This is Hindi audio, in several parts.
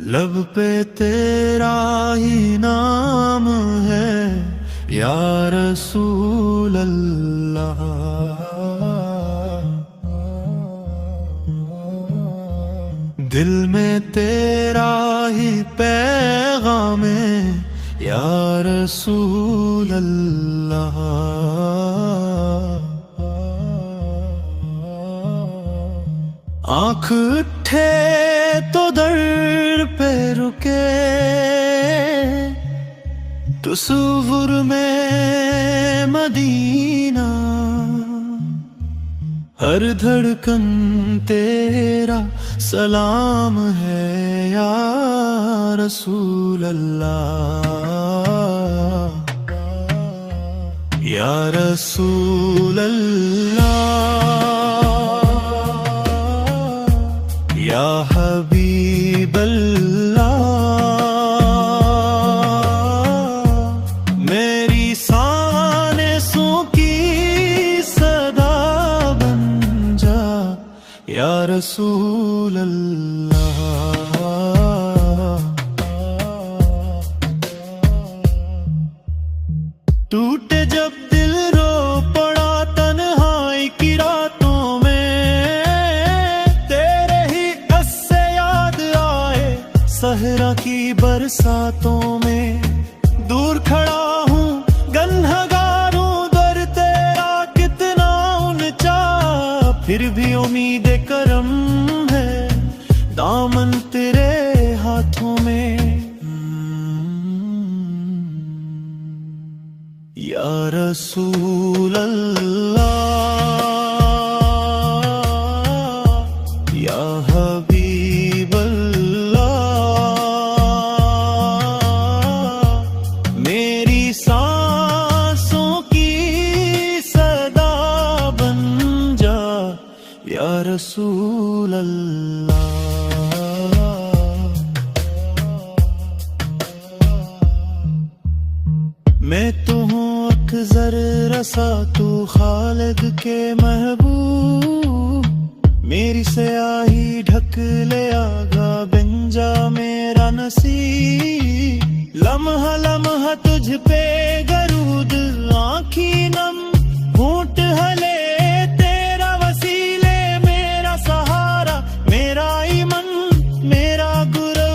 लब पे तेरा ही नाम है या रसूल अल्लाह। दिल में तेरा ही पैगाम है या रसूल अल्लाह। आँख उठे तो दर पे रुके तस्वुर में मदीना। हर धड़कन तेरा सलाम है या रसूल अल्लाह। या रसूल अल्लाह, या हबीब अल्लाह। मेरी सांसों की सदा बन जा या रसूल अल्लाह। टूटे जब दिल रो पड़ा तन्हाई की रातों में, तेरे ही अस्से याद आए सहरा की बरसातों में। दूर खड़ा हूँ गन्हगार हूँ दर तेरा कितना ऊंचा, फिर भी उम्मीद करम है दामन तेरे हाथों में। या रसूल अल्लाह, या हबीब अल्लाह। मेरी सांसों की सदा बन जा या रसूल अल्लाह। मैं तो हूँ अख्ज़र रसा तू खालिद के महबूब। मेरी स्याही ढक ले आगा बिन जा मेरा नसीब। लम्हा लम्हा तुझ पे गरूद आँखी नम होंठ हले तेरा वसीले मेरा सहारा मेरा ईमान मेरा गुरु।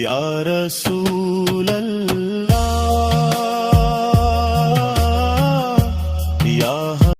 या रसूल